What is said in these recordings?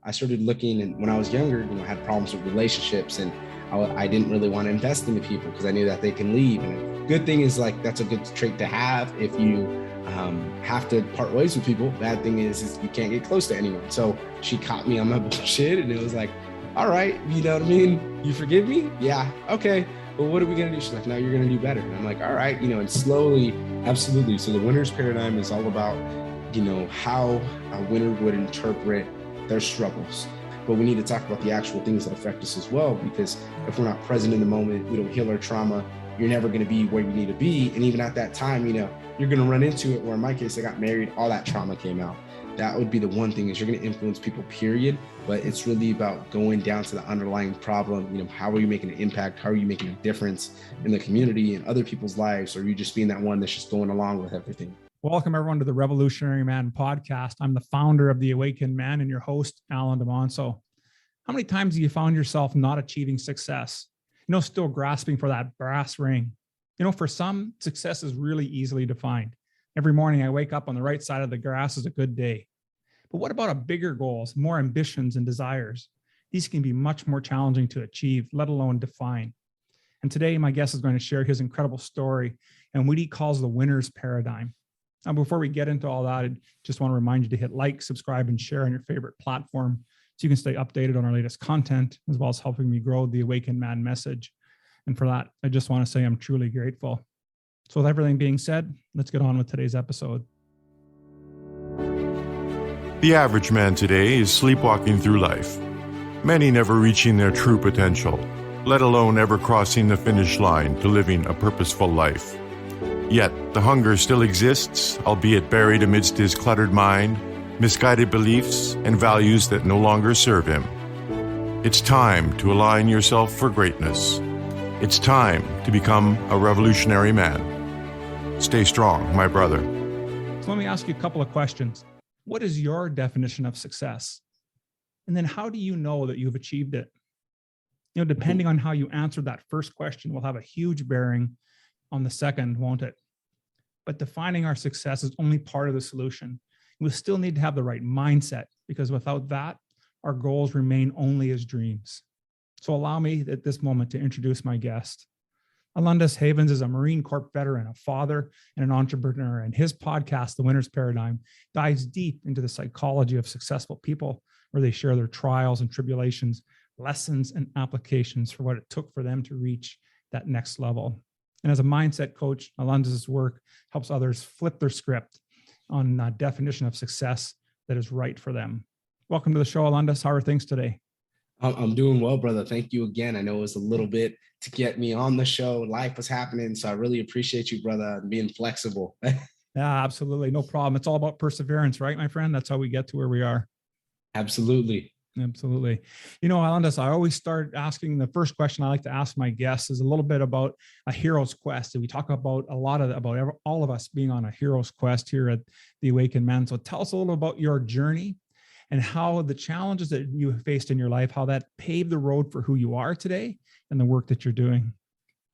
I started looking, and when I was younger, I had problems with relationships, and I didn't really want to invest into people because I knew that they can leave. And the good thing is, like, that's a good trait to have if you have to part ways with people. Bad thing is you can't get close to anyone. So she caught me on my bullshit, and it was like, all right, you know what I mean? You forgive me? Yeah, okay. Well, what are we going to do? She's like, no, you're going to do better. And I'm like, all right, and slowly, absolutely. So the winner's paradigm is all about, how a winner would interpret their struggles. But we need to talk about the actual things that affect us as well, because if we're not present in the moment, we don't heal our trauma, you're never going to be where you need to be. And even at that time, you're going to run into it, where in my case, I got married, all that trauma came out. That would be the one thing, is you're going to influence people, period. But it's really about going down to the underlying problem. How are you making an impact? How are you making a difference in the community and other people's lives? Or are you just being that one that's just going along with everything? Welcome, everyone, to the Revolutionary Man podcast. I'm the founder of The Awakened Man and your host, Alundas. So how many times have you found yourself not achieving success? Still grasping for that brass ring. For some, success is really easily defined. Every morning I wake up on the right side of the grass is a good day. But what about bigger goals, more ambitions and desires? These can be much more challenging to achieve, let alone define. And today my guest is going to share his incredible story and what he calls the winner's paradigm. Now, before we get into all that, I just want to remind you to hit like, subscribe, and share on your favorite platform so you can stay updated on our latest content, as well as helping me grow the Awakened Man message. And for that, I just want to say I'm truly grateful. So with everything being said, let's get on with today's episode. The average man today is sleepwalking through life, many never reaching their true potential, let alone ever crossing the finish line to living a purposeful life. Yet, the hunger still exists, albeit buried amidst his cluttered mind, misguided beliefs, and values that no longer serve him. It's time to align yourself for greatness. It's time to become a revolutionary man. Stay strong, my brother. So let me ask you a couple of questions. What is your definition of success? And then how do you know that you've achieved it? Depending on how you answer that first question will have a huge bearing on the second, won't it? But defining our success is only part of the solution. We still need to have the right mindset, because without that, our goals remain only as dreams. So allow me at this moment to introduce my guest. Alundas Havens is a Marine Corps veteran, a father, and an entrepreneur. And his podcast, The Winner's Paradigm, dives deep into the psychology of successful people, where they share their trials and tribulations, lessons and applications for what it took for them to reach that next level. And as a mindset coach, Alundas' work helps others flip their script on a definition of success that is right for them. Welcome to the show, Alundas. How are things today? I'm doing well, brother. Thank you again. I know it was a little bit to get me on the show. Life was happening, so I really appreciate you, brother, being flexible. Yeah, absolutely. No problem. It's all about perseverance, right, my friend? That's how we get to where we are. Absolutely. Absolutely. Alundas, I always start asking, the first question I like to ask my guests is a little bit about a hero's quest. And we talk about all of us being on a hero's quest here at The Awakened Man. So tell us a little about your journey and how the challenges that you faced in your life, how that paved the road for who you are today and the work that you're doing.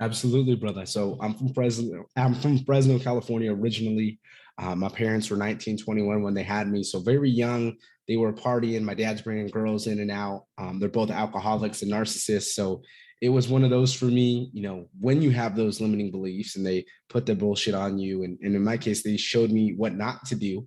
Absolutely, brother. So I'm from Fresno, California originally. My parents were 19, 21 when they had me. So very young, they were partying. My dad's bringing girls in and out. They're both alcoholics and narcissists. So it was one of those for me, when you have those limiting beliefs and they put their bullshit on you. And in my case, they showed me what not to do.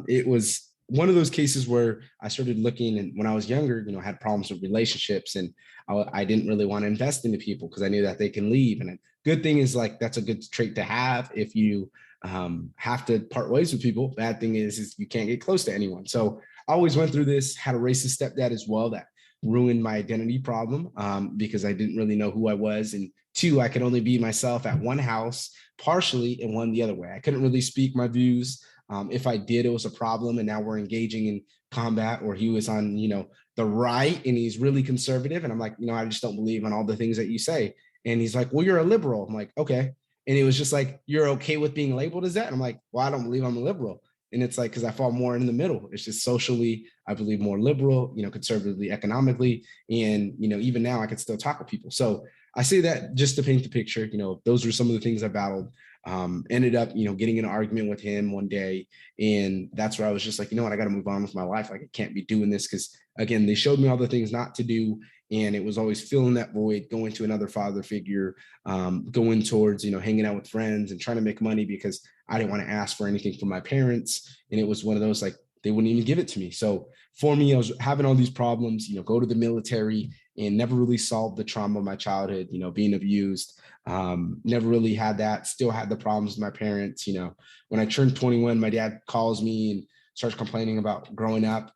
It was one of those cases where I started looking, and when I was younger, I had problems with relationships, and I didn't really want to invest into people because I knew that they can leave. And a good thing is, like, that's a good trait to have if you have to part ways with people. Bad thing is you can't get close to anyone. So I always went through this, had a racist stepdad as well that ruined my identity problem because I didn't really know who I was. And two, I could only be myself at one house partially and one the other way. I couldn't really speak my views. If I did, it was a problem. And now we're engaging in combat, or he was on, the right, and he's really conservative. And I'm like, I just don't believe in all the things that you say. And he's like, well, you're a liberal. I'm like, okay. And it was just like, you're okay with being labeled as that? And I'm like, well, I don't believe I'm a liberal. And it's like, because I fall more in the middle. It's just socially, I believe more liberal, conservatively, economically. And, even now I can still talk with people. So I say that just to paint the picture. Those were some of the things I battled. Ended up, getting in an argument with him one day. And that's where I was just like, what, I got to move on with my life. Like, I can't be doing this because, again, they showed me all the things not to do. And it was always filling that void, going to another father figure, going towards, hanging out with friends and trying to make money because I didn't want to ask for anything from my parents. And it was one of those, like, they wouldn't even give it to me. So for me, I was having all these problems, go to the military and never really solved the trauma of my childhood, being abused. Never really had that, still had the problems with my parents. When I turned 21, my dad calls me and starts complaining about growing up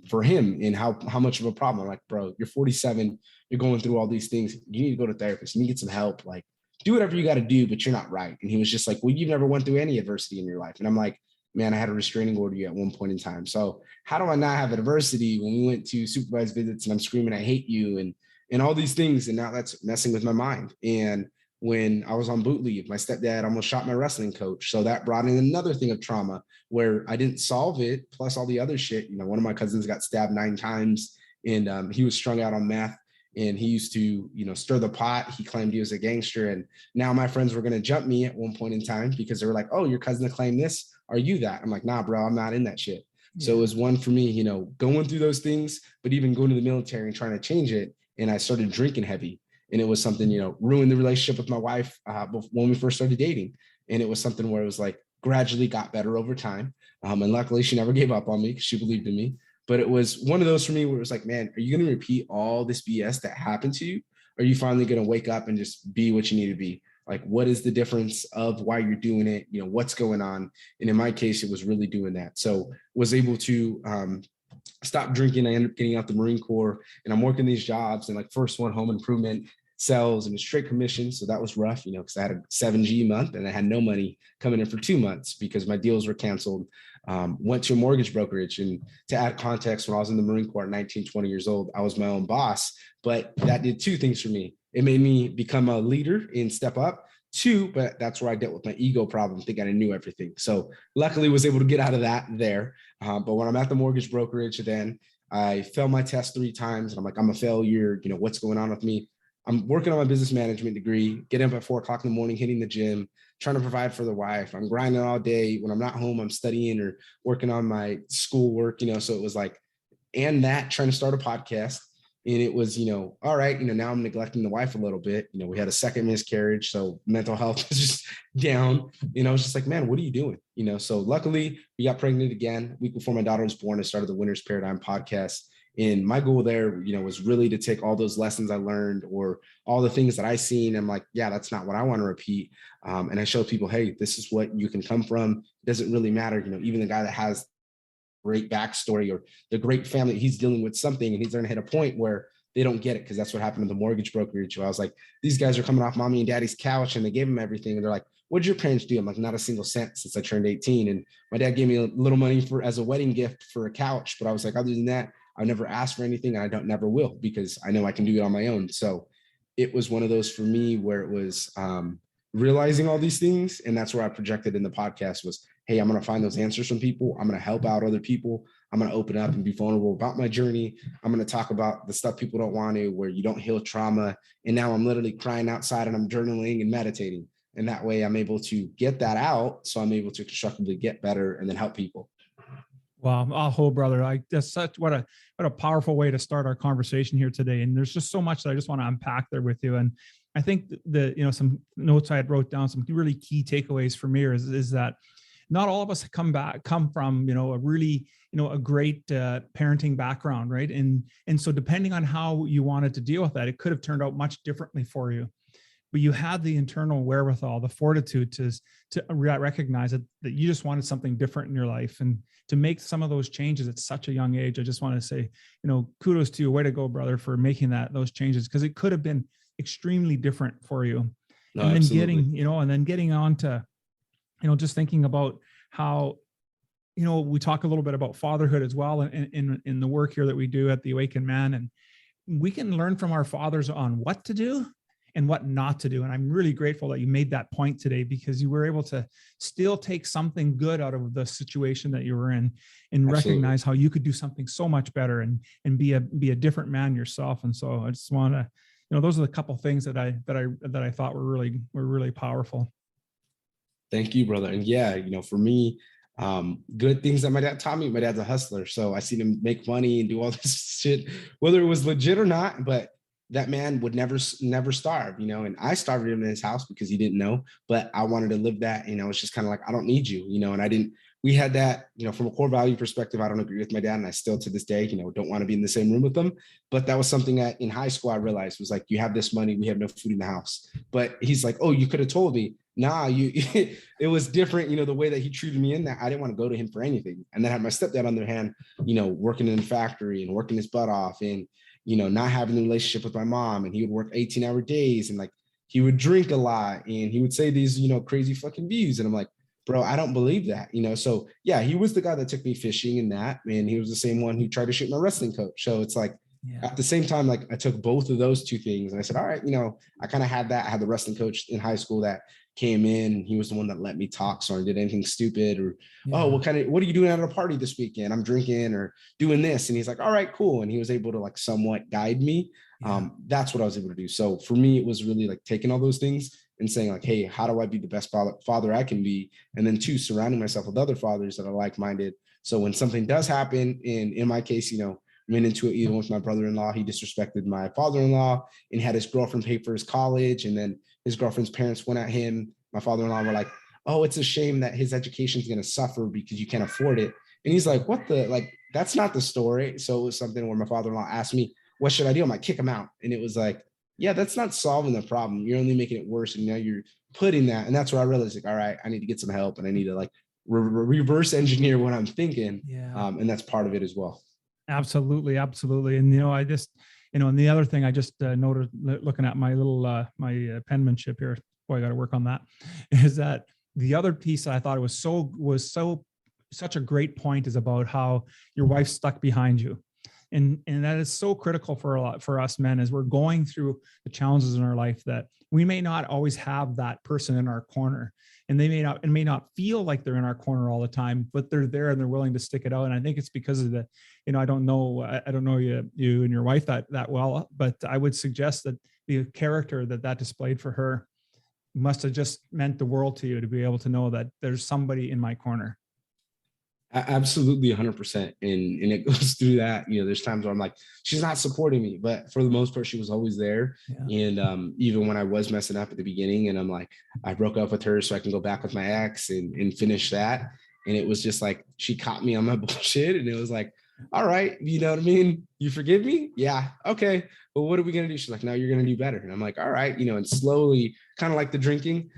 for him and how much of a problem. I'm like, bro, you're 47, you're going through all these things. You need to go to therapist, you need to get some help, like do whatever you got to do, but you're not right. And he was just like, well, you've never went through any adversity in your life. And I'm like, man, I had a restraining order at one point in time. So how do I not have adversity when we went to supervised visits and I'm screaming, I hate you and all these things. And now that's messing with my mind. And when I was on boot leave, my stepdad almost shot my wrestling coach. So that brought in another thing of trauma where I didn't solve it. Plus all the other shit, one of my cousins got stabbed 9 times and he was strung out on meth. And he used to, stir the pot. He claimed he was a gangster. And now my friends were going to jump me at one point in time because they were like, oh, your cousin claimed this. Are you that? I'm like, nah, bro, I'm not in that shit. Yeah. So it was one for me, going through those things, but even going to the military and trying to change it. And I started drinking heavy. And it was something, ruined the relationship with my wife when we first started dating. And it was something where it was like gradually got better over time. And luckily she never gave up on me because she believed in me. But it was one of those for me where it was like, man, are you going to repeat all this BS that happened to you? Or are you finally going to wake up and just be what you need to be? Like, what is the difference of why you're doing it? What's going on? And in my case, it was really doing that. So was able to stop drinking. I ended up getting out the Marine Corps and I'm working these jobs and like first one, home improvement, sales, and a straight commission. So that was rough, because I had a 7G month and I had no money coming in for 2 months because my deals were canceled. Went to a mortgage brokerage. And to add context, when I was in the Marine Corps at 19, 20 years old, I was my own boss, but that did 2 things for me. It made me become a leader and step up. 2, but that's where I dealt with my ego problem, thinking I knew everything. So luckily was able to get out of that there. But when I'm at the mortgage brokerage, then I failed my test 3 times. And I'm like, I'm a failure. What's going on with me? I'm working on my business management degree, getting up at 4 o'clock in the morning, hitting the gym, trying to provide for the wife. I'm grinding all day. When I'm not home, I'm studying or working on my schoolwork, so it was like, and that trying to start a podcast. And it was, all right, now I'm neglecting the wife a little bit. We had a second miscarriage. So mental health was just down. I was just like, man, what are you doing? So luckily we got pregnant again. A week before my daughter was born, I started the Winner's Paradigm podcast. And my goal there, was really to take all those lessons I learned or all the things that I seen. I'm like, yeah, that's not what I want to repeat. And I show people, hey, this is what you can come from. It doesn't really matter. Even the guy that has great backstory or the great family, he's dealing with something and he's going to hit a point where they don't get it. Cause that's what happened in the mortgage brokerage. Where I was like, these guys are coming off mommy and daddy's couch and they gave them everything. And they're like, what'd your parents do? I'm like, not a single cent since I turned 18. And my dad gave me a little money as a wedding gift for a couch. But I was like, other than that, I've never asked for anything and I never will because I know I can do it on my own. So it was one of those for me where it was realizing all these things. And that's where I projected in the podcast was, hey, I'm going to find those answers from people. I'm going to help out other people. I'm going to open up and be vulnerable about my journey. I'm going to talk about the stuff people don't want to, where you don't heal trauma. And now I'm literally crying outside and I'm journaling and meditating. And that way I'm able to get that out. So I'm able to constructively get better and then help people. Wow. Oh, brother. That's what a powerful way to start our conversation here today. And there's just so much that I just want to unpack there with you. And I think some notes I had wrote down, some really key takeaways for me is that not all of us come from, a really, a great parenting background. Right. And so depending on how you wanted to deal with that, it could have turned out much differently for you. But you had the internal wherewithal, the fortitude to recognize that you just wanted something different in your life and to make some of those changes at such a young age. I just want to say, kudos to you. Way to go, brother, for making those changes, because it could have been extremely different for you. No, and then absolutely. getting on to, just thinking about how, we talk a little bit about fatherhood as well in the work here that we do at the Awakened Man. And we can learn from our fathers on what to do and what not to do. And I'm really grateful that you made that point today, because you were able to still take something good out of the situation that you were in and recognize how you could do something so much better and be a different man yourself. And so I just want to those are the couple things that I thought were really powerful. Thank you, brother. And yeah, for me, good things that my dad taught me. My dad's a hustler, so I seen him make money and do all this shit, whether it was legit or not. But that man would never starve, and I starved him in his house because he didn't know, but I wanted to live that. It's just kind of like, I don't need you, and I didn't. We had that, from a core value perspective. I don't agree with my dad, and I still to this day, don't want to be in the same room with them. But that was something that in high school I realized was like, you have this money, we have no food in the house. But he's like, oh, you could have told me. Nah, it was different, the way that he treated me in that. I didn't want to go to him for anything. And then I had my stepdad on the other hand, working in the factory and working his butt off and, not having the relationship with my mom. And he would work 18-hour days and like, he would drink a lot and he would say these, crazy fucking views. And I'm like, bro, I don't believe that, So yeah, he was the guy that took me fishing and that, and he was the same one who tried to shoot my wrestling coach. So it's like, at the same time, like I took both of those two things and I said, all right, I kind of had that. I had the wrestling coach in high school that came in. He was the one that let me talk. So I did anything stupid or, oh, what are you doing at a party this weekend? I'm drinking or doing this. And he's like, all right, cool. And he was able to like somewhat guide me. That's what I was able to do. So for me, it was really like taking all those things and saying like, hey, how do I be the best father I can be? And then two, surrounding myself with other fathers that are like-minded. So when something does happen, and in my case, went into it even with my brother-in-law. He disrespected my father-in-law and had his girlfriend pay for his college. And then his girlfriend's parents went at him. My father-in-law were like, oh, it's a shame that his education is going to suffer because you can't afford it. And he's like, that's not the story. So it was something where my father-in-law asked me, what should I do? I'm like, kick him out. And it was like, yeah, that's not solving the problem. You're only making it worse. And now you're putting that. And that's where I realized like, all right, I need to get some help and I need to like reverse engineer what I'm thinking. And that's part of it as well. Absolutely. And, I just, and the other thing I just noted looking at my little, my penmanship here, boy, I got to work on that, is that the other piece that I thought was such a great point is about how your wife stuck behind you. And that is so critical for us men as we're going through the challenges in our life, that we may not always have that person in our corner, and they may not feel like they're in our corner all the time, but they're there and they're willing to stick it out. And I think it's because of I don't know you and your wife that well, but I would suggest that the character that displayed for her must have just meant the world to you, to be able to know that there's somebody in my corner. Absolutely 100%. And it goes through that, there's times where I'm like, she's not supporting me, but for the most part, she was always there. Yeah. And even when I was messing up at the beginning and I'm like, I broke up with her so I can go back with my ex and finish that. And it was just like, she caught me on my bullshit. And it was like, all right, you know what I mean? You forgive me? Yeah. Okay. Well, what are we going to do? She's like, no, you're going to do better. And I'm like, all right, and slowly, kind of like the drinking,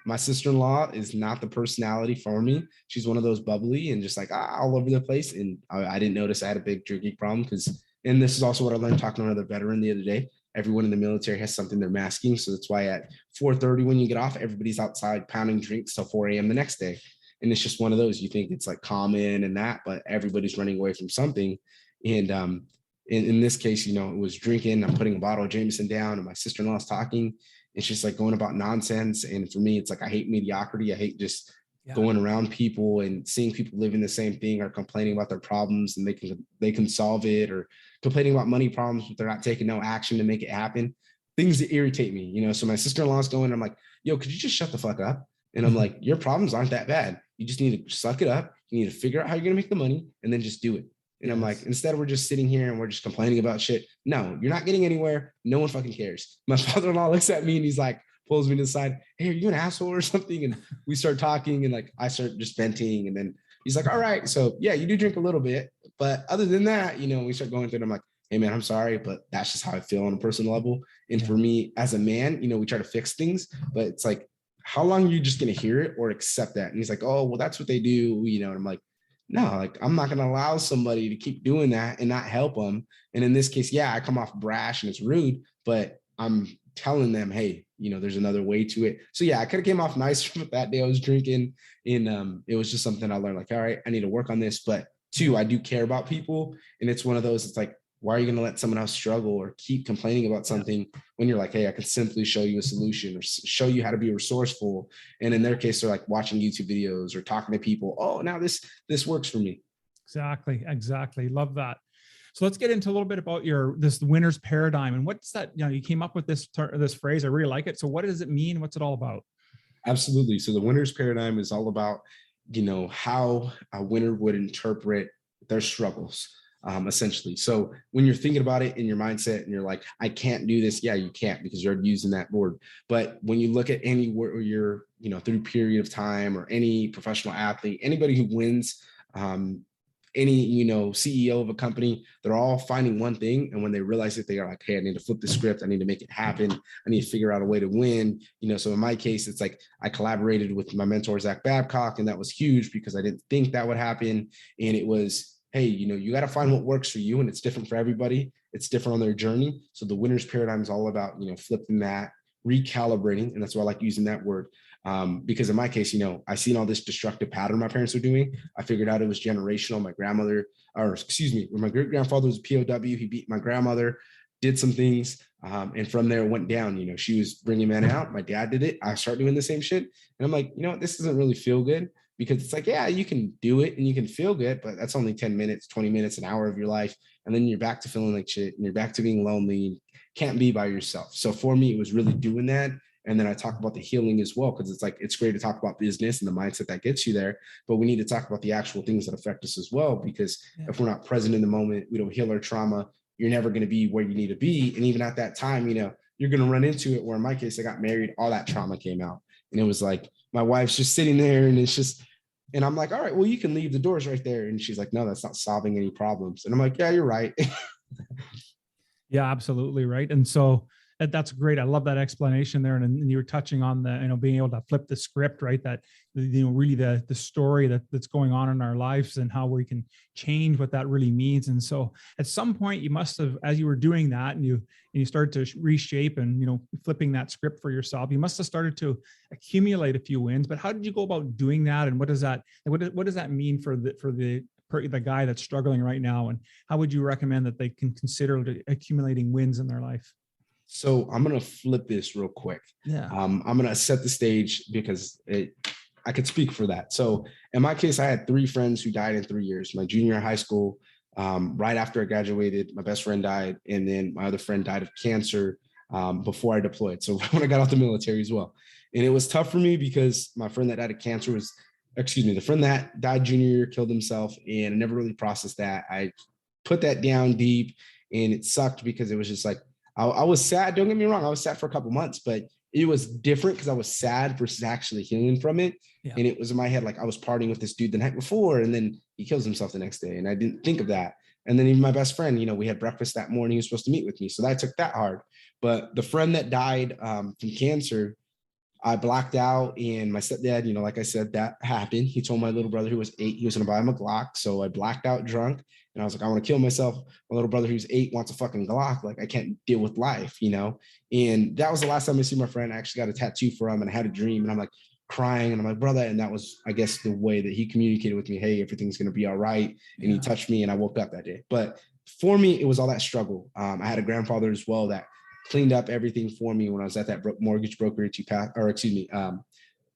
my sister-in-law is not the personality for me. She's one of those bubbly and just like all over the place. And I didn't notice I had a big drinking problem and this is also what I learned talking to another veteran the other day. Everyone in the military has something they're masking. So that's why at 4:30 when you get off, everybody's outside pounding drinks till 4 a.m. the next day. And it's just one of those, you think it's like common and that, but everybody's running away from something. And in this case, it was drinking. I'm putting a bottle of Jameson down and my sister-in-law's talking. It's just like going about nonsense. And for me, it's like, I hate mediocrity. I hate just going around people and seeing people living the same thing or complaining about their problems and they can solve it, or complaining about money problems, but they're not taking no action to make it happen. Things that irritate me, so my sister-in-law's going, I'm like, yo, could you just shut the fuck up? And I'm like, your problems aren't that bad. You just need to suck it up. You need to figure out how you're going to make the money and then just do it. And I'm like, instead we're just sitting here and we're just complaining about shit. No, you're not getting anywhere. No one fucking cares. My father-in-law looks at me and he's like, pulls me to the side. Hey, are you an asshole or something? And we start talking and like, I start just venting. And then he's like, all right, so yeah, you do drink a little bit. But other than that, we start going through it. I'm like, hey man, I'm sorry, but that's just how I feel on a personal level. And for me as a man, we try to fix things, but it's like, how long are you just going to hear it or accept that? And he's like, oh, well, that's what they do. And I'm like, no, like I'm not going to allow somebody to keep doing that and not help them. And in this case, I come off brash and it's rude, but I'm telling them, hey, there's another way to it. So I could have came off nice from that day I was drinking, and it was just something I learned, like, all right, I need to work on this. But two, I do care about people. And it's one of those, it's like, why are you going to let someone else struggle or keep complaining about something when you're like, hey, I can simply show you a solution or show you how to be resourceful. And in their case, they're like watching YouTube videos or talking to people. Oh, now this works for me. Exactly. Love that. So let's get into a little bit about this winner's paradigm, and what's that, you came up with this phrase. I really like it. So what does it mean? What's it all about? Absolutely. So the winner's paradigm is all about, how a winner would interpret their struggles, essentially. So when you're thinking about it in your mindset and you're like, I can't do this. Yeah, you can't, because you're using that word. But when you look at any where you're, through period of time, or any professional athlete, anybody who wins, any, CEO of a company, they're all finding one thing. And when they realize it, they are like, hey, I need to flip the script. I need to make it happen. I need to figure out a way to win. So in my case, it's like I collaborated with my mentor, Zach Babcock, and that was huge because I didn't think that would happen. And it was, hey, you got to find what works for you, and it's different for everybody. It's different on their journey. So the winner's paradigm is all about, flipping that, recalibrating. And that's why I like using that word. Because in my case, I seen all this destructive pattern my parents were doing. I figured out it was generational. My grandmother, when my great grandfather was a POW, he beat my grandmother, did some things. And from there it went down. She was bringing men out. My dad did it. I started doing the same shit. And I'm like, this doesn't really feel good, because it's like, yeah, you can do it and you can feel good, but that's only 10 minutes, 20 minutes, an hour of your life. And then you're back to feeling like shit, and you're back to being lonely, can't be by yourself. So for me, it was really doing that. And then I talk about the healing as well, because it's like, it's great to talk about business and the mindset that gets you there, but we need to talk about the actual things that affect us as well, because if we're not present in the moment, we don't heal our trauma, you're never going to be where you need to be. And even at that time, you're going to run into it, where in my case, I got married, all that trauma came out. And it was like, my wife's just sitting there, and I'm like, all right, well, you can leave, the doors right there. And she's like, no, that's not solving any problems. And I'm like, yeah, you're right. Yeah, absolutely. Right. And so that's great. I love that explanation there. And you were touching on the, being able to flip the script, right? That, really the story that's going on in our lives, and how we can change what that really means. And so at some point you must have, as you were doing that, and you started to reshape and, flipping that script for yourself, you must have started to accumulate a few wins. But how did you go about doing that? And what does that mean for the guy that's struggling right now? And how would you recommend that they can consider accumulating wins in their life? So I'm going to flip this real quick. Yeah. I'm going to set the stage, because I could speak for that. So in my case, I had 3 friends who died in 3 years. My junior year of high school, right after I graduated, my best friend died. And then my other friend died of cancer before I deployed. So when I got out the military as well. And it was tough for me, because my friend that died of cancer the friend that died junior year killed himself. And I never really processed that. I put that down deep, and it sucked, because it was just like, I was sad. Don't get me wrong. I was sad for a couple months, but it was different because I was sad versus actually healing from it. Yeah. And it was in my head, like I was partying with this dude the night before, and then he kills himself the next day. And I didn't think of that. And then even my best friend, we had breakfast that morning. He was supposed to meet with me. So that took that hard. But the friend that died from cancer, I blacked out, and my stepdad, like I said, that happened. He told my little brother, who was 8, he was going to buy him a Glock. So I blacked out drunk, and I was like, I want to kill myself. My little brother, who's 8, wants a fucking Glock. Like, I can't deal with life, And that was the last time I see my friend. I actually got a tattoo for him, and I had a dream, and I'm like crying, and I'm like, brother. And that was, I guess, the way that he communicated with me. Hey, everything's going to be all right. And he touched me, and I woke up that day. But for me, it was all that struggle. I had a grandfather as well that cleaned up everything for me when I was at that mortgage brokerage.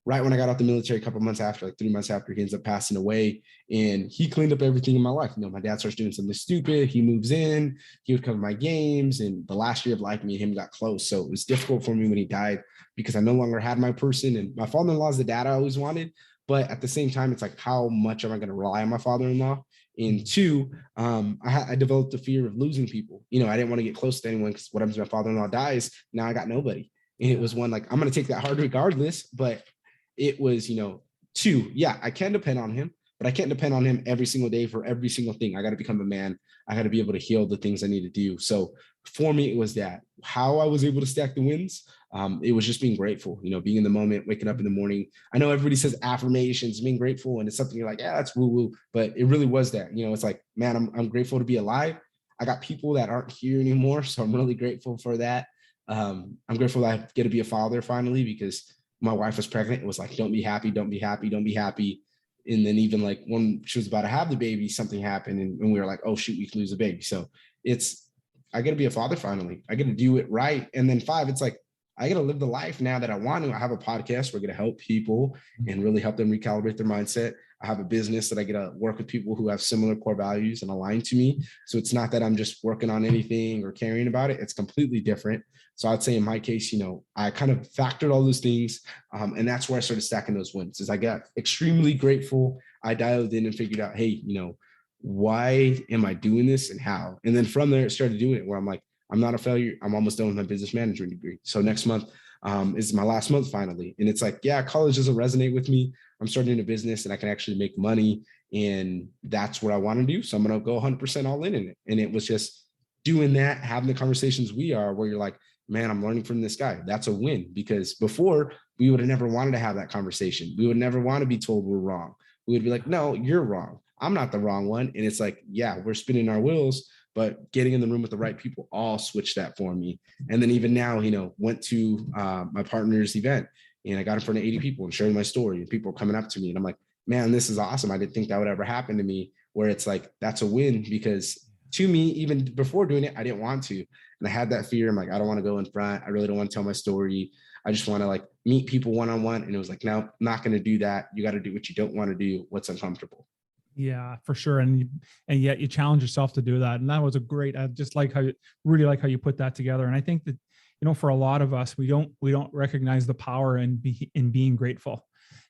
Right when I got out the military, a couple months after, like 3 months after, he ends up passing away, and he cleaned up everything in my life. My dad starts doing something stupid. He moves in, he would come to my games, and the last year of life, me and him got close. So it was difficult for me when he died, because I no longer had my person, and my father-in-law is the dad I always wanted. But at the same time, it's like, how much am I going to rely on my father-in-law? And 2, I developed a fear of losing people. I didn't want to get close to anyone, because what happens if my father-in-law dies? Now I got nobody. And it was one, like, I'm going to take that hard regardless. But it was, 2, yeah, I can depend on him, but I can't depend on him every single day for every single thing. I got to become a man. I got to be able to heal the things I need to do. So for me, it was that. How I was able to stack the wins, it was just being grateful, being in the moment, waking up in the morning. I know everybody says affirmations, being grateful, and it's something you're like, yeah, that's woo-woo. But it really was that, it's like, man, I'm grateful to be alive. I got people that aren't here anymore, so I'm really grateful for that. I'm grateful that I get to be a father finally, because my wife was pregnant. It was like, don't be happy, don't be happy, don't be happy. And then even like when she was about to have the baby, something happened, and we were like, oh shoot, we could lose a baby. So I got to be a father finally. I got to do it right. And then 5, it's like, I got to live the life now that I want to. I have a podcast. We're going to help people and really help them recalibrate their mindset. I have a business that I get to work with people who have similar core values and align to me. So it's not that I'm just working on anything or caring about it. It's completely different. So I'd say in my case, I kind of factored all those things. And that's where I started stacking those wins. Is I got extremely grateful. I dialed in and figured out, hey, why am I doing this and how? And then from there, I started doing it where I'm like, I'm not a failure. I'm almost done with my business management degree. So next month is my last month finally. And it's like, yeah, college doesn't resonate with me. I'm starting a business and I can actually make money. And that's what I want to do. So I'm going to go 100% all in it. And it was just doing that, having the conversations we are, where you're like, man, I'm learning from this guy. That's a win, because before we would have never wanted to have that conversation. We would never want to be told we're wrong. We would be like, no, you're wrong. I'm not the wrong one. And it's like, yeah, we're spinning our wheels, but getting in the room with the right people all switched that for me. And then even now, went to my partner's event and I got in front of 80 people and sharing my story, and people are coming up to me and I'm like, man, this is awesome. I didn't think that would ever happen to me, where it's like, that's a win, because to me, even before doing it, I didn't want to. And I had that fear. I'm like, I don't want to go in front. I really don't want to tell my story. I just want to like meet people one-on-one. And it was like, no, I'm not going to do that. You got to do what you don't want to do, what's uncomfortable. Yeah, for sure. And yet you challenge yourself to do that. And that was a great, I just really like how you put that together. And I think that, for a lot of us, we don't recognize the power in being grateful.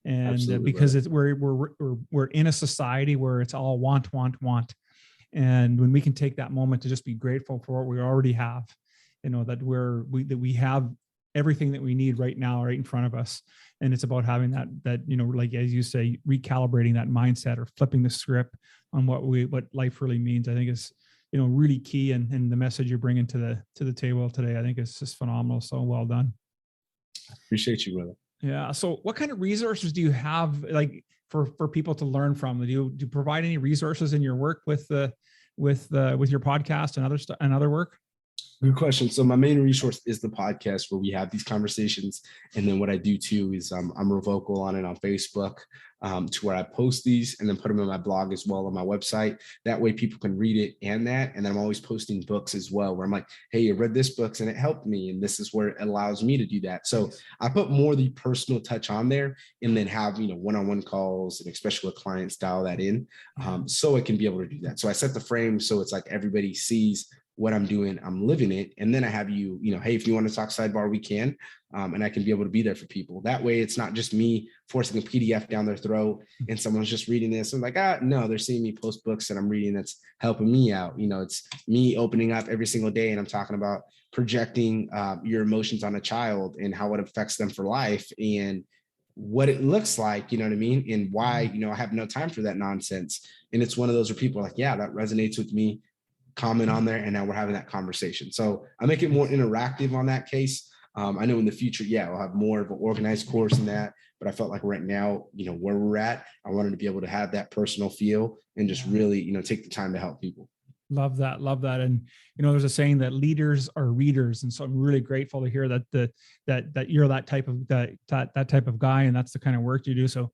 And Absolutely, because we're in a society where it's all want. And when we can take that moment to just be grateful for what we already have, that we have everything that we need right now, right in front of us. And it's about having that, like, as you say, recalibrating that mindset or flipping the script on what life really means, I think is, really key. And the message you're bringing to the table today, I think is just phenomenal. So well done. Appreciate you, brother. Yeah. So what kind of resources do you have, like, for people to learn from? Do you provide any resources in your work with your podcast and other work? Good question. So my main resource is the podcast, where we have these conversations. And then what I do too is I'm Revocal on it on Facebook, to where I post these and then put them in my blog as well on my website. That way people can read it and that. And then I'm always posting books as well, where I'm like, hey, I read this book and it helped me. And this is where it allows me to do that. So I put more of the personal touch on there, and then have, one-on-one calls, and especially with clients, dial that in, so I can be able to do that. So I set the frame so it's like everybody sees what I'm doing, I'm living it. And then I have you, hey, if you want to talk sidebar, we can. And I can be able to be there for people. That way it's not just me forcing a PDF down their throat and someone's just reading this. I'm like, no, they're seeing me post books that I'm reading that's helping me out. It's me opening up every single day, and I'm talking about projecting your emotions on a child and how it affects them for life, and what it looks like, you know what I mean? And why, I have no time for that nonsense. And it's one of those where people are like, yeah, that resonates with me. Comment on there, and now we're having that conversation. So I make it more interactive on that case. I know in the future, I'll have more of an organized course in that, but I felt like right now, where we're at, I wanted to be able to have that personal feel and just really, take the time to help people. Love that. And, there's a saying that leaders are readers. And so I'm really grateful to hear that you're that type of guy, and that's the kind of work you do. So,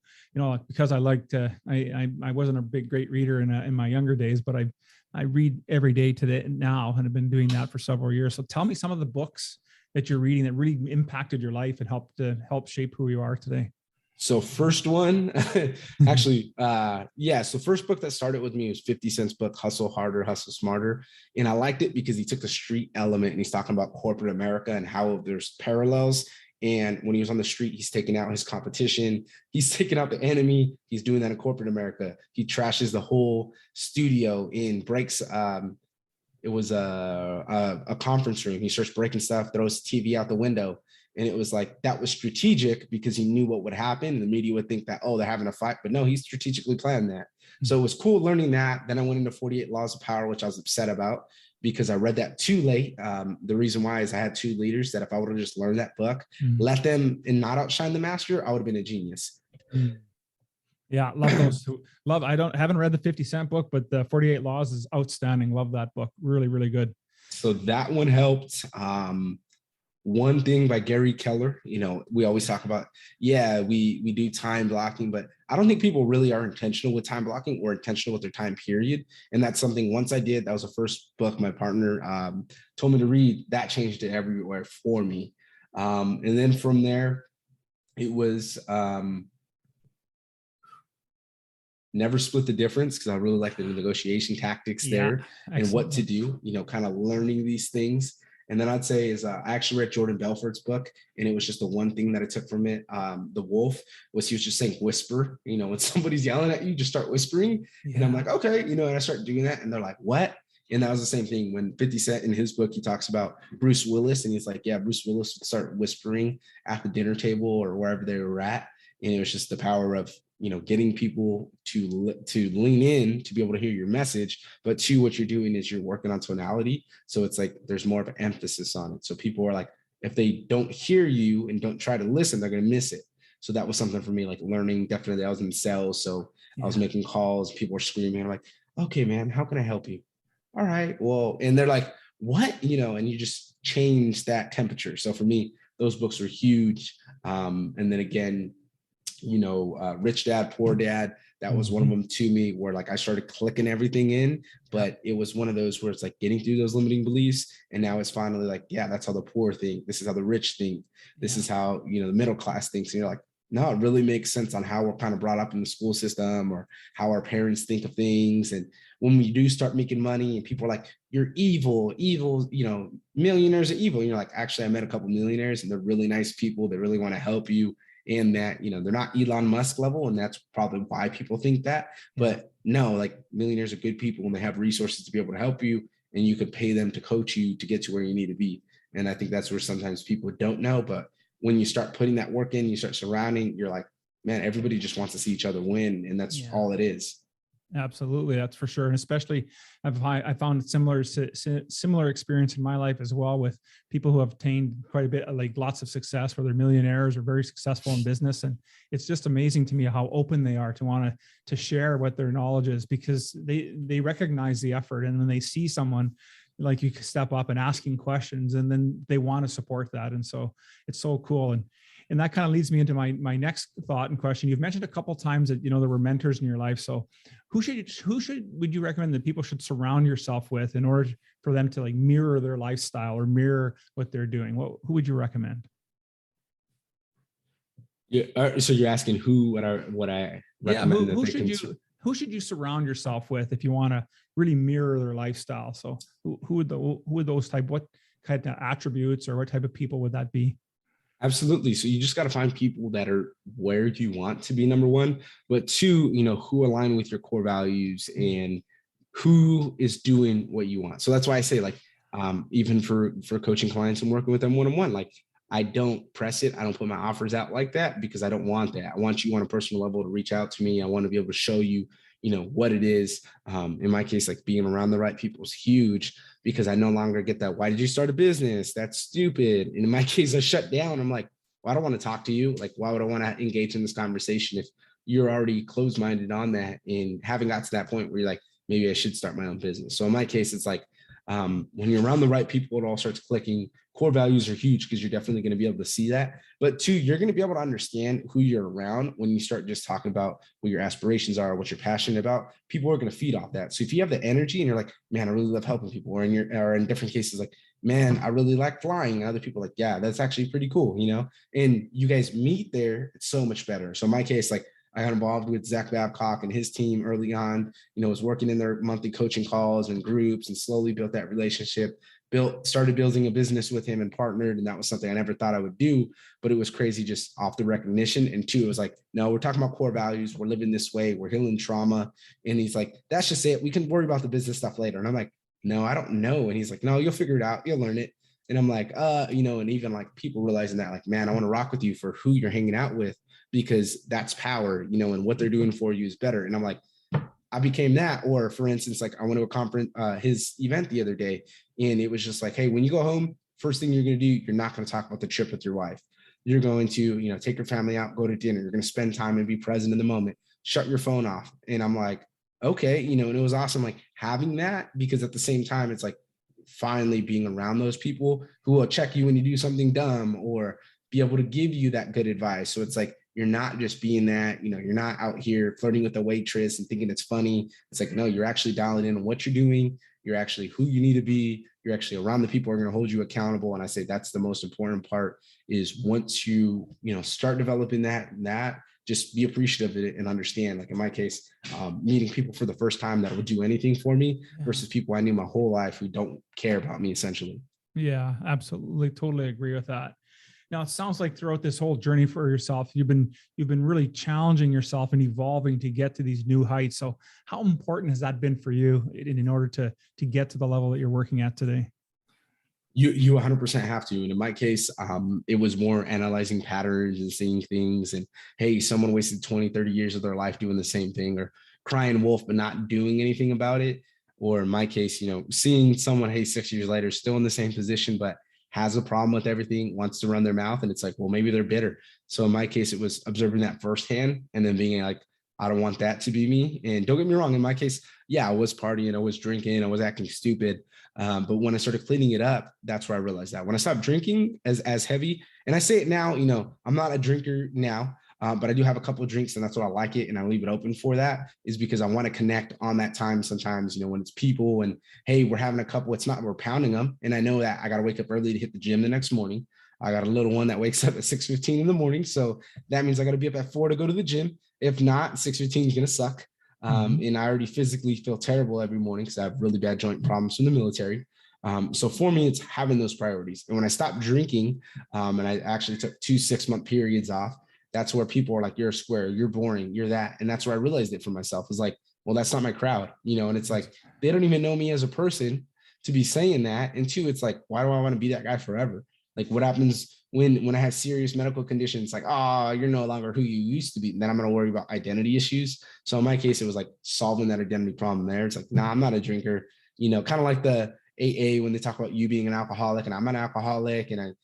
because I wasn't a great reader in my younger days, but I read every day today now, and I've been doing that for several years. So tell me some of the books that you're reading that really impacted your life and help shape who you are today. So first one, actually, So first book that started with me was 50 Cent's book, Hustle Harder, Hustle Smarter. And I liked it because he took the street element and he's talking about corporate America and how there's parallels. And when he was on the street, he's taking out his competition. He's taking out the enemy. He's doing that in corporate America. He trashes the whole studio and breaks. It was a conference room. He starts breaking stuff, throws the TV out the window. And it was like, that was strategic because he knew what would happen. The media would think that, oh, they're having a fight, but no, he strategically planned that. So it was cool learning that. Then I went into 48 Laws of Power, which I was upset about because I read that too late. The reason why is I had two leaders that if I would have just learned that book, let them and not outshine the master, I would have been a genius. Yeah, love those. Haven't read the 50 Cent book, but the 48 Laws is outstanding. Love that book. Really, really good. So that one helped. One thing by Gary Keller, we always talk about, we do time blocking, but I don't think people really are intentional with time blocking or intentional with their time period. And that's something once I did, that was the first book my partner told me to read, that changed it everywhere for me. And then from there, it was, never split the difference because I really like the negotiation tactics Yeah, there and what to excellent. do, kind of learning these things. And then I'd say is I actually read Jordan Belfort's book, and it was just the one thing that I took from it. The Wolf was he was just saying whisper. When somebody's yelling at you, just start whispering. And I'm Yeah. like, okay, and I start doing that, and they're like, what? And that was the same thing when 50 Cent in his book, he talks about Bruce Willis, and he's like, yeah, Bruce Willis would start whispering at the dinner table or wherever they were at. And it was just the power of getting people to lean in to be able to hear your message. But two, what you're doing is you're working on tonality, so it's like there's more of an emphasis on it. So people are like, if they don't hear you and don't try to listen, they're going to miss it. So that was something for me, like learning. Definitely, I was in sales, so I was Yeah. making calls. People were screaming. I'm like, okay, man, how can I help you? All right, well, and they're like, what? And you just change that temperature. So for me, those books were huge. And then again, Rich Dad, Poor Dad. That was one of them to me where like I started clicking everything in, but it was one of those where it's like getting through those limiting beliefs. And now it's finally like, yeah, that's how the poor think. This is how the rich think. This is how, the middle class thinks. And you're like, no, it really makes sense on how we're kind of brought up in the school system or how our parents think of things. And when we do start making money and people are like, you're evil, millionaires are evil. And you're like, actually, I met a couple millionaires and they're really nice people. They really want to help you. And that, they're not Elon Musk level. And that's probably why people think that. But no, like millionaires are good people and they have resources to be able to help you. And you could pay them to coach you to get to where you need to be. And I think that's where sometimes people don't know. But when you start putting that work in, you start surrounding, you're like, man, everybody just wants to see each other win. And that's all it is. Absolutely, that's for sure. And especially, I found similar experience in my life as well with people who have attained quite a bit, like lots of success, whether they're millionaires or very successful in business. And it's just amazing to me how open they are to want to share what their knowledge is, because they recognize the effort, and then they see someone like you step up and asking questions, and then they want to support that. And so it's so cool. And that kind of leads me into my next thought and question. You've mentioned a couple of times that, there were mentors in your life. So who would you recommend that people should surround yourself with in order for them to like mirror their lifestyle or mirror what they're doing? Who would you recommend? Yeah. So you're asking who would I recommend who should you surround yourself with if you want to really mirror their lifestyle? So what kind of attributes or what type of people would that be? Absolutely. So you just got to find people that are where you want to be, number one, but two, who align with your core values and who is doing what you want. So that's why I say like, even for coaching clients and working with them one-on-one, like I don't press it. I don't put my offers out like that because I don't want that. I want you on a personal level to reach out to me. I want to be able to show you, what it is. In my case, like being around the right people is huge because I no longer get that. Why did you start a business? That's stupid. And in my case, I shut down. I'm like, well, I don't want to talk to you. Like, why would I want to engage in this conversation if you're already closed-minded on that and haven't got to that point where you're like, maybe I should start my own business. So in my case, it's like, when you're around the right people, it all starts clicking. Core values are huge because you're definitely going to be able to see that. But two, you're going to be able to understand who you're around when you start just talking about what your aspirations are, what you're passionate about. People are going to feed off that. So if you have the energy and you're like, man, I really love helping people, or in different cases, like, man, I really like flying. And other people are like, yeah, that's actually pretty cool, and you guys meet there, it's so much better. So in my case, like, I got involved with Zach Babcock and his team early on, was working in their monthly coaching calls and groups and slowly built that relationship, started building a business with him and partnered. And that was something I never thought I would do, but it was crazy just off the recognition. And two, it was like, no, we're talking about core values. We're living this way. We're healing trauma. And he's like, that's just it. We can worry about the business stuff later. And I'm like, no, I don't know. And he's like, no, you'll figure it out. You'll learn it. And I'm like, and even like people realizing that, like, man, I want to rock with you for who you're hanging out with, because that's power, and what they're doing for you is better. And I'm like, I became that. Or for instance, like I went to a conference, his event the other day, and it was just like, hey, when you go home, first thing you're going to do, you're not going to talk about the trip with your wife. You're going to, take your family out, go to dinner. You're going to spend time and be present in the moment. Shut your phone off. And I'm like, okay, and it was awesome, like having that, because at the same time, it's like finally being around those people who will check you when you do something dumb or be able to give you that good advice. So it's like, you're not just being that, you're not out here flirting with a waitress and thinking it's funny. It's like, no, you're actually dialing in on what you're doing. You're actually who you need to be. You're actually around the people who are going to hold you accountable. And I say that's the most important part, is once you, start developing that just be appreciative of it and understand. Like in my case, meeting people for the first time that would do anything for me versus people I knew my whole life who don't care about me essentially. Yeah, absolutely. Totally agree with that. Now, it sounds like throughout this whole journey for yourself, you've been really challenging yourself and evolving to get to these new heights. So how important has that been for you in order to get to the level that you're working at today? You 100% have to. And in my case, it was more analyzing patterns and seeing things. And hey, someone wasted 20, 30 years of their life doing the same thing, or crying wolf, but not doing anything about it. Or in my case, seeing someone, hey, 6 years later, still in the same position, but has a problem with everything, wants to run their mouth. And it's like, well, maybe they're bitter. So in my case, it was observing that firsthand and then being like, I don't want that to be me. And don't get me wrong, in my case, yeah, I was partying, I was drinking, I was acting stupid. But when I started cleaning it up, that's where I realized that when I stopped drinking as heavy, and I say it now, I'm not a drinker now, but I do have a couple of drinks, and that's what I like it. And I leave it open for that, is because I want to connect on that time. Sometimes, when it's people and hey, we're having a couple, it's not, we're pounding them. And I know that I got to wake up early to hit the gym the next morning. I got a little one that wakes up at 6:15 in the morning. So that means I got to be up at 4 to go to the gym. If not, 6:15 is going to suck. And I already physically feel terrible every morning because I have really bad joint problems from the military. So for me, it's having those priorities. And when I stopped drinking, and I actually took 2 6-month periods off, that's where people are like, you're a square, you're boring, you're that. And that's where I realized it for myself. It's like, well, that's not my crowd, and it's like, they don't even know me as a person to be saying that. And two, it's like, why do I want to be that guy forever? Like, what happens when I have serious medical conditions, like, oh, you're no longer who you used to be, then I'm going to worry about identity issues. So in my case, it was like solving that identity problem there. It's like, nah, I'm not a drinker, kind of like the AA when they talk about you being an alcoholic, and I'm an alcoholic, and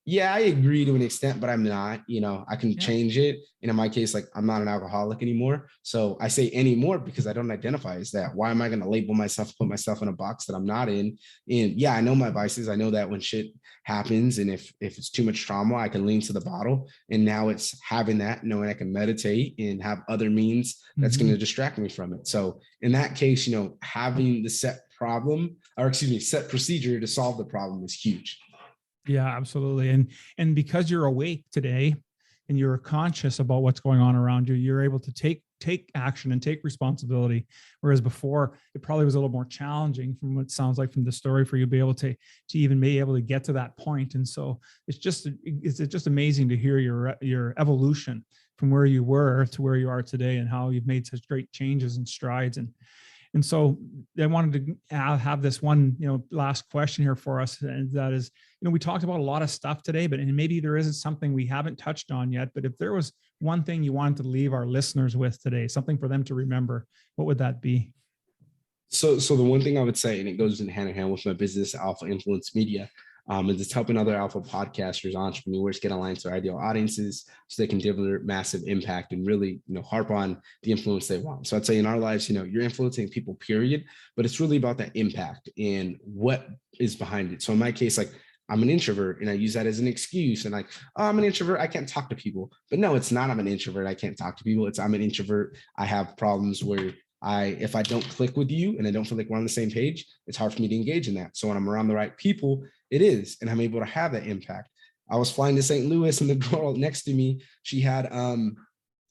yeah, I agree to an extent, but I'm not, I can change it. And in my case, like, I'm not an alcoholic anymore. So I say anymore because I don't identify as that. Why am I going to label myself, put myself in a box that I'm not in? And yeah, I know my vices. I know that when shit happens and if it's too much trauma, I can lean to the bottle. And now it's having that, knowing I can meditate and have other means that's going to distract me from it. So in that case, having the set procedure to solve the problem is huge. Yeah, absolutely. And because you're awake today and you're conscious about what's going on around you, you're able to take action and take responsibility. Whereas before, it probably was a little more challenging from what it sounds like from the story for you to be able to even be able to get to that point. And so it's just amazing to hear your evolution from where you were to where you are today and how you've made such great changes and strides. And so I wanted to have this one, last question here for us. And that is, we talked about a lot of stuff today, but and maybe there isn't something we haven't touched on yet, but if there was one thing you wanted to leave our listeners with today, something for them to remember, what would that be? So the one thing I would say, and it goes in hand with my business, Alpha Influence Media, is it's helping other alpha podcasters, entrepreneurs get aligned to ideal audiences so they can deliver massive impact and really, harp on the influence they want. So I'd say in our lives, you're influencing people, period, but it's really about that impact and what is behind it. So in my case, like, I'm an introvert and I use that as an excuse and like, oh, I'm an introvert, I can't talk to people. But no, it's not I'm an introvert, I can't talk to people. It's I'm an introvert, I have problems where if I don't click with you and I don't feel like we're on the same page, it's hard for me to engage in that. So when I'm around the right people, it is, and I'm able to have that impact. I was flying to St. Louis and the girl next to me, she had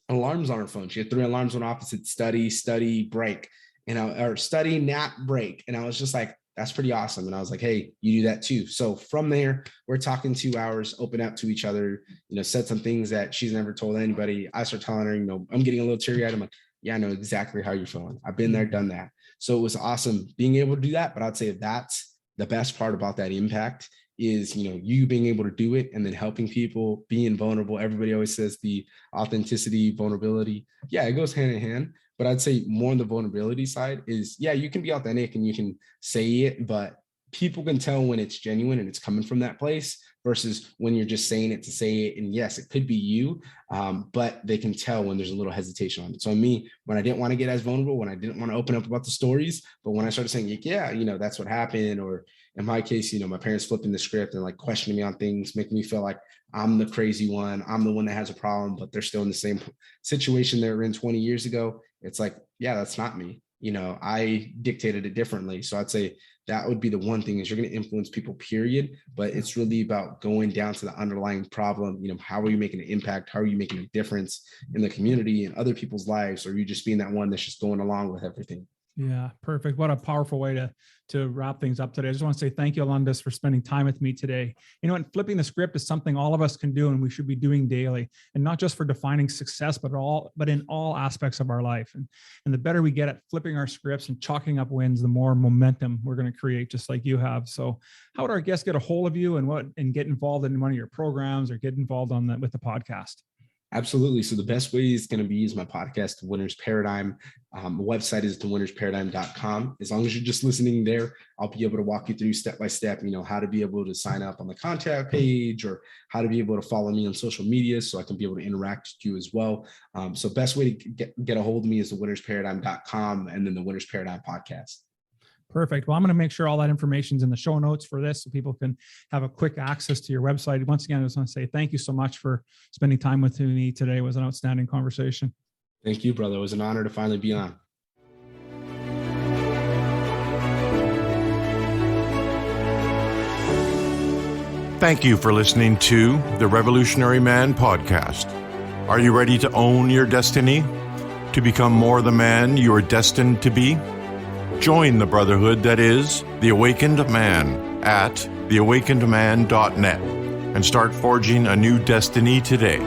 alarms on her phone. She had 3 alarms on opposite: study, break, or study, nap, break. And I was just like, that's pretty awesome. And I was like, hey, you do that too. So from there, we're talking 2 hours, open up to each other, said some things that she's never told anybody. I start telling her, I'm getting a little teary eyed. I'm like, yeah, I know exactly how you're feeling. I've been there, done that. So it was awesome being able to do that. But I'd say that's the best part about that impact is, you being able to do it and then helping people, being vulnerable. Everybody always says the authenticity, vulnerability. Yeah, it goes hand in hand. But I'd say more on the vulnerability side is, yeah, you can be authentic and you can say it, but people can tell when it's genuine and it's coming from that place versus when you're just saying it to say it. And yes, it could be you, but they can tell when there's a little hesitation on it. So me, when I didn't want to get as vulnerable, when I didn't want to open up about the stories, but when I started saying, yeah, that's what happened, or in my case, my parents flipping the script and like questioning me on things, making me feel like I'm the crazy one. I'm the one that has a problem, but they're still in the same situation they were in 20 years ago. It's like, yeah, that's not me. I dictated it differently. So I'd say that would be the one thing, is you're going to influence people, period. But it's really about going down to the underlying problem. How are you making an impact? How are you making a difference in the community and other people's lives? Or are you just being that one that's just going along with everything? Yeah, perfect. What a powerful way to wrap things up today. I just want to say thank you, Alundas, for spending time with me today. And flipping the script is something all of us can do and we should be doing daily, and not just for defining success, but in all aspects of our life. And the better we get at flipping our scripts and chalking up wins, the more momentum we're going to create, just like you have. So how would our guests get a hold of you and get involved in one of your programs or get involved with the podcast? Absolutely. So the best way is going to be my podcast, The Winner's Paradigm. The website is thewinnersparadigm.com. As long as you're just listening there, I'll be able to walk you through step by step, how to be able to sign up on the contact page, or how to be able to follow me on social media so I can be able to interact with you as well. So best way to get a hold of me is thewinnersparadigm.com, and then the Winner's Paradigm podcast. Perfect. Well, I'm going to make sure all that information is in the show notes for this so people can have a quick access to your website. Once again, I just want to say thank you so much for spending time with me today. It was an outstanding conversation. Thank you, brother. It was an honor to finally be on. Thank you for listening to the Revolutionary Man podcast. Are you ready to own your destiny? To become more the man you are destined to be? Join the brotherhood that is The Awakened Man at theawakenedman.net and start forging a new destiny today.